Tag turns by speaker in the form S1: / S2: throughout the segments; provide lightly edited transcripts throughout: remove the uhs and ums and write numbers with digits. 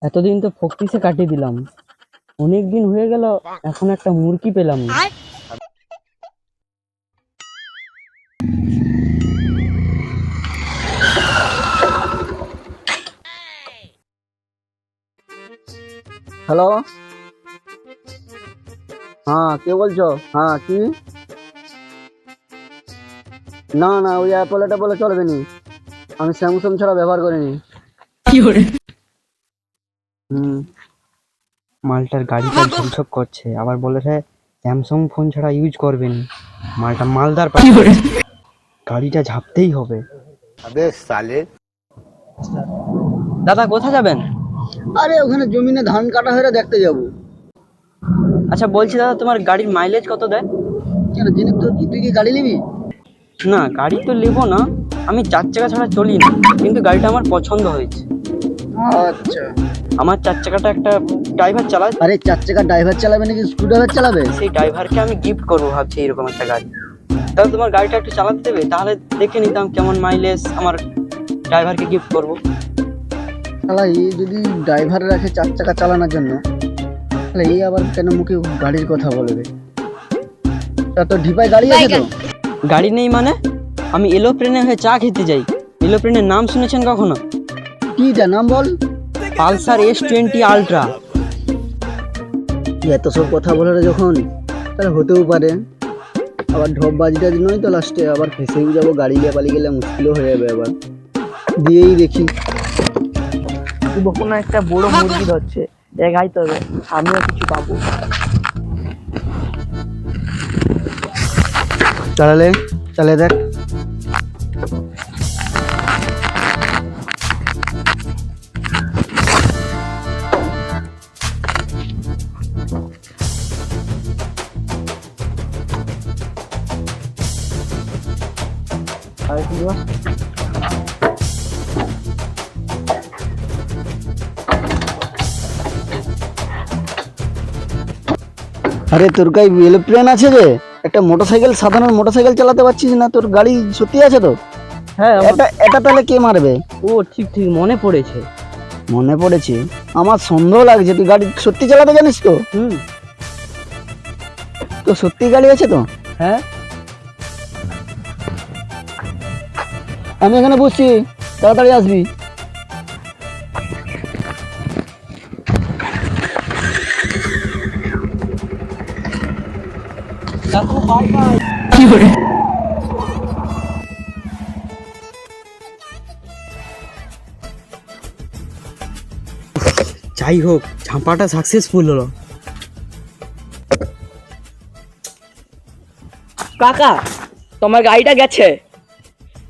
S1: এতদিন তো ফক্রিসে কাটিয়ে দিলাম, অনেক দিন হয়ে গেল, এখন একটা মুরগি পেলাম না।
S2: হ্যালো, হ্যাঁ কে বলছো? হ্যাঁ কি? না না, ওই অ্যাপল ট্যাপলে চলবে নি। আমি স্যামসাং ছাড়া ব্যবহার করিনি। হুম।
S1: মালটার গাড়িটা ঝকঝক করছে, আবার বলেছে স্যামসাং ফোন ছাড়া ইউজ করবেন। মালটা মালদার পাঠিয়ে, গাড়িটা ঝাপতেই হবে।
S3: अबे साले।
S1: দাদা কোথায় যাবেন?
S2: আরে ওখানে জমিনে ধান কাটা হয়ে দেখতে যাবো।
S1: আচ্ছা বলছি দাদা, তোমার গাড়ির মাইলেজ কত দেয়?
S2: কেন জিনিস তো কি, তুই কি গাড়ি নিবি?
S1: না গাড়ি তো নেবো না, আমি 4 চাকা ছাড়া চলি না, কিন্তু গাড়িটা আমার পছন্দ হয়েছে।
S2: আচ্ছা।
S1: আমার 4 চাকাটা একটা ড্রাইভার চালায়,
S2: আরে 4 চাকা ড্রাইভার চালাবে নাকি স্ক্রু ড্রাইভার চালাবে?
S1: সেই ড্রাইভারকে আমি গিফট করবো ভাবছি এরকম একটা গাড়ি। তাহলে তোমার গাড়িটা একটু চালাতে দেবে? তাহলে দেখে নিতাম কেমন মাইলেজ, আমার ড্রাইভারকে গিফট করবো।
S2: শালা এই যদি ড্রাইভার রাখে 4 চাকা চালানোর জন্য, তাহলে এই আবার কেন মুখে গাড়ির কথা বলবে? তা তো ঢিপায় গাড়ি আছে তো?
S1: গাড়ি নেই মানে? আমি এলোপ্লেনে হয়ে চা খেতে যাই। এলোপ্লেনের নাম শুনেছেন কখনো?
S2: কিটা নাম বল?
S1: Pulsar S20 ultra.
S2: এত সব কথা বলে যখন, তাহলে হতেও পারে। আবার ঢপ বাজিটা নয় তো, লাস্টে আবার ফেসেও যাবো, গাড়ি নিয়ে পালিয়ে গেলে মুশকিলও হয়ে যাবে। আবার দিয়েই দেখি।
S4: কোনো একটা বড় মুরগি ধরছে, দেখাইতে হবে, আমিও কিছু পাবো।
S2: চালালে চালিয়ে দেখ। আরে তোর গায়ে এরোপ্লেন আছে রে? একটা মোটরসাইকেল, সাধারণ মোটরসাইকেল চালাতে পারছিস না? তোর গাড়ি সত্যি আছে তো?
S1: হ্যাঁ
S2: এটা এটা তাহলে কে মারবে?
S1: ও ঠিক ঠিক মনে পড়েছে।
S2: মনে পড়েছে? আমার সন্দেহ লাগছে তুই গাড়ি সত্যি চালাতে জানিস তো?
S1: হুম।
S2: তো সত্যি গাড়ি আছে তো?
S1: হ্যাঁ।
S2: আমি এখানে বসছি, তাড়াতাড়ি আসবি।
S1: যাই হোক, ঝাঁপাটা সাকসেসফুল হলো।
S4: কাকা, তোমার গাড়িটা গেছে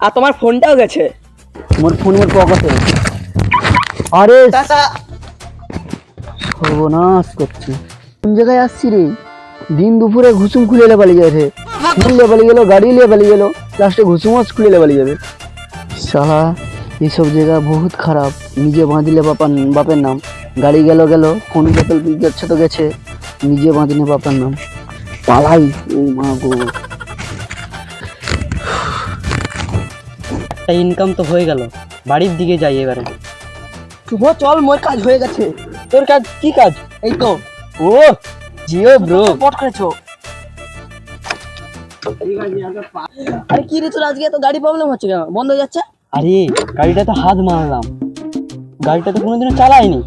S4: আর তোমার ফোনটাও গেছে।
S2: মোর ফোন মোর পকেটে। আরে
S4: কাকা,
S2: সর্বনাশ করছে। কোন জায়গায় আসছি রে? দিন দুপুরে ঘুসুম খুলে এলে পালিয়ে যাবে। ফোন নিয়ে পালিয়ে গেল, গাড়ি নিয়ে পালিয়ে গেল, লাস্টে ঘুসুমস খুলে এলে পালিয়ে যাবে। সাহা, এইসব জায়গা বহুত খারাপ। নিজে বাঁধলে বাপের নাম, গাড়ি গেল গেল, ফোন বোতল যাচ্ছে তো গেছে, নিজে বাঁধলে বাপের নাম। পালাই, ও মা গো।
S1: একটা ইনকাম তো হয়ে গেল, বাড়ির দিকে যাই এবারে।
S4: শুভ চল, মোর কাজ হয়ে গেছে।
S1: তোর কাজ কি কাজ?
S4: এই তো
S1: ও জিও ব্রো।
S4: পট করেছো। আরে কি রে, তোর আজকে এত গাড়ি প্রবলেম হচ্ছে কেন? বন্ধ হয়ে যাচ্ছে।
S1: আরে গাড়িটা তো হাত মারলাম, গাড়িটা তো কোনোদিনও চালাইনি,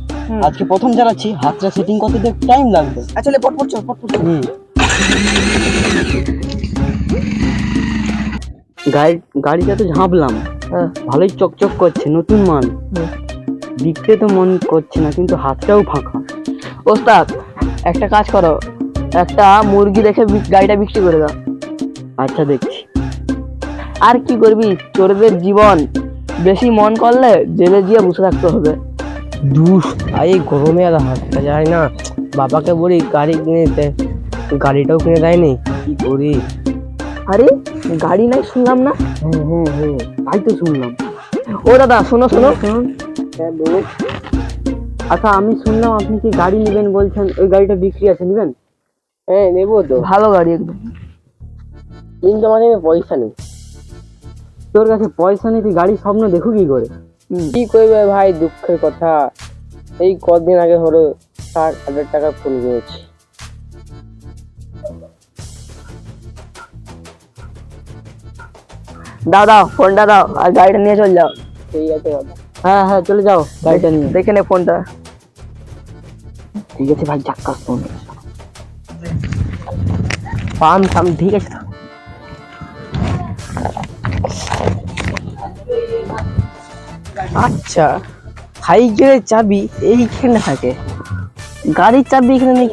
S1: আজকে প্রথম চালাচ্ছি। হাতটা সেটিং করতে তো টাইম লাগবে।
S4: আসলে পট পট চল, পট পট চল।
S1: হুম। গাড়িটা তো ঝাঁপলাম, ভালোই চকচক করছে, নতুন মাল। দেখতে তো মন করছে না, কিন্তু হাতটাও ফাঁকা।
S4: ওস্তাদ, একটা কাজ করো, একটা মুরগি দেখে গাড়িটা বিক্রি করে দাও।
S1: আচ্ছা দেখছি।
S4: আর কি করবি, চোরদের জীবন, বেশি মন করলে জেলে গিয়ে বসে থাকতে হবে।
S1: দুষ, এই গরমে আর হাঁটতে যায় না। বাবাকে বলি গাড়ি কিনে দিতে, গাড়িটাও কিনে দেয়নি, কি করি?
S4: আরে গাড়ি নাই শুনলাম না?
S1: হ্যাঁ তাই তো শুনলাম।
S4: ও দাদা, শোনো শোনো।
S1: আচ্ছা আমি শুনলাম আপনি কি গাড়ি নেবেন বলছেন, ওই গাড়িটা বিক্রি আছে, নেবেন? হ্যাঁ নেবো তো।
S4: ভালো গাড়ি একদম।
S1: কিন্তু আমার কাছে পয়সা নেই। তোর কাছে পয়সা নেই, তুই গাড়ির স্বপ্ন দেখো কি করে?
S4: কি করবে ভাই, দুঃখের কথা। এই কদিন আগে হলো 60,000 টাকা ফোন করেছি। দাও ফোনটা দাও আর গাড়িটা নিয়ে চল যাও। ঠিক আছে দাদা। হ্যাঁ হ্যাঁ চলে যাও গাড়িটা নিয়ে। দেখে নে ফোনটা। ঠিক আছে ভাই চাক্কা ফোন পাম থাম ঠিক আছে। আচ্ছা সাইকেলের চাবি এইখানে থাকে, গাড়ির চাবি এখানে নেই।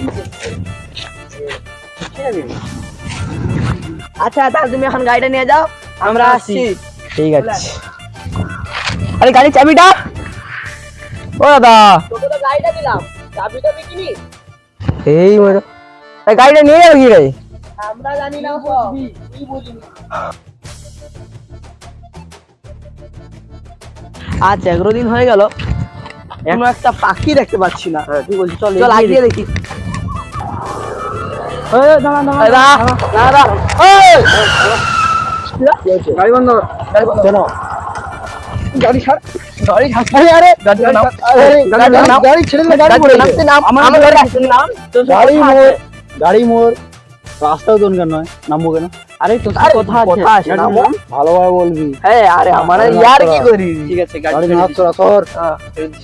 S4: আচ্ছা তাহলে তুমি এখন গাড়িটা নিয়ে যাও, আমরা আসছি। ঠিক আছে। আরে গাড়ির চাবিটা ও দাদা, তোকে তো গাড়িটা দিলাম, চাবিটা বিকিনি। এই মরে গাড়িটা নিয়ে যাও কি রে? আমরা জানি না কি বুঝিনি। আচ্ছা 11 দিন হয়ে গেল, কোনো একটা পাখি দেখতে পাচ্ছি না। কি বলছিস? চল চল আগিয়ে দেখি। গাড়ি বন্ধ কেন? গাড়ি ছাড়, গাড়ি ছাড়। আরে গাড়ি ছেড়ে দিলে গাড়ি পড়ে যাবে। গাড়ি মোর, গাড়ি মোর রাস্তাও তো কেন নয়, নামবো কেন? আরে তো কথা আছে, নামো ভালোভাবে বলবি। হ্যাঁ আরে আমার ইয়ার কি করি। ঠিক আছে গাড়ি হাত সরা সর,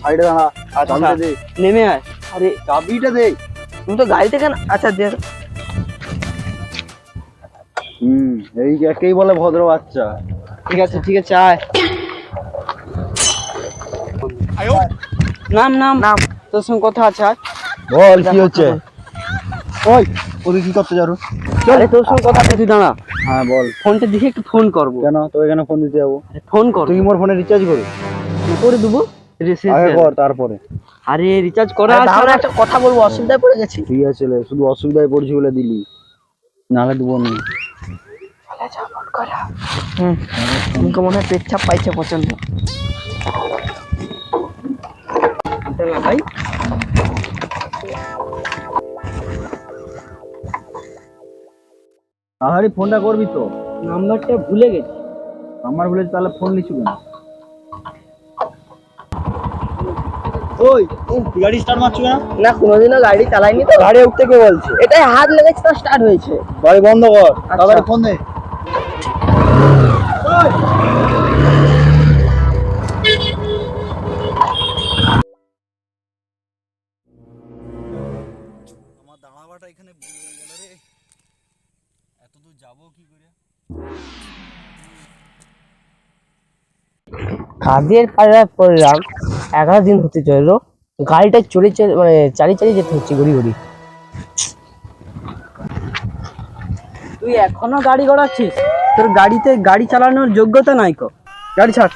S4: সাইডে দাঁড়া। চাবিটা দে, নেমে আয়। আরে চাবিটা দে। তুমি তো গাড়ি থেকে আচ্ছা দে। এই একেই বলে ভদ্র বাচ্চা। ঠিক আছে ঠিক আছে আয়। নাম নাম নাম, তোর সঙ্গে কথা আছে। বল কি হচ্ছে? ওই ওকে কি করতে যাবো? আরে তোর সঙ্গে কথা আছে, তুই দাঁড়া। হ্যাঁ বল। ফোনটা দেখে একটু ফোন করবো। কেন তোকে কেন ফোন দিতে যাবো? ফোন কর। তুই মোর ফোনে রিচার্জ করবি? করে দেবো। আগে কর তারপরে। আরে রিচার্জ করা আছে, আমরা একটা কথা বলবো, অসুবিধায় পড়ে গেছি। ঠিক আছে শুধু অসুবিধায় পড়ছি বলে দিলি, নাহলে দেবো না। তোমাকে মনে হয় পেচ্ছাপ পাইছে পছন্দ। ভাই আরে ফোনটা করবি তো? নাম্বারটা ভুলে গেছি। নাম্বার ভুলে তাহলে ফোন নিচ্ছি কেন? ওই গাড়ি স্টার্ট মারছো কেন? না কোনোদিনও গাড়ি চালাইনি তো। গাড়ি উঠতে কে বলছে? এটাই হাত লেগেছে তো স্টার্ট হয়েছে। গাড়ি বন্ধ কর, তাড়াতাড়ি ফোন দে। আমার দাঁড়াবাটা এখানে ভুলে গেল রে, এত দূর যাবো কি করে? কাজের পাল্লায় পড়লাম, 11 দিন হতে চললো, গাড়িটা চড়ে মানে চালিয়ে যেতে হচ্ছে ঘুরি ঘুরি। তুই এখনো গাড়ি গড়াচ্ছিস? তোর গাড়িতে গাড়ি চালানোর যোগ্যতা নাই কো। গাড়ি ছাড়,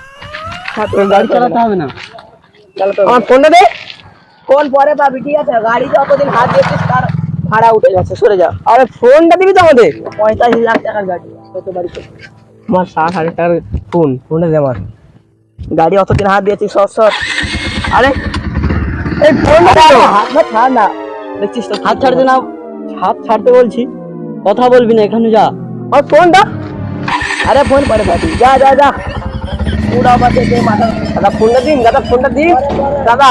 S4: তোর গাড়ি চালাতে হবে না। আমার ফোনটা দে। ফোন পরে পাবি, ঠিক আছে? গাড়িতে অতদিন হাত দিয়েছিস তার ভাড়া উঠে যাচ্ছে, সরে যা। আরে ফোনটা দিবি তো আমাদের। 45 লাখ টাকার গাড়ি, কত বাড়িতে আমার 60,000 টাকার ফোন। ফোনটা দে আমার। গাড়ি অতদিন হাত দিয়েছিস, সর সর। আরে এই ফোনটা হাত না ছাড় না, দেখছিস তো? হাত ছাড়তে না, হাত ছাড়তে বলছি, কথা বলবি না, এখানে যা। আর ফোনটা, আরে ফোন পরে পাবি, যা যা যা। পুরা বাজে দে মাথা। দাদা ফোনটা দিন, দাদা ফোনটা দিন, দাদা।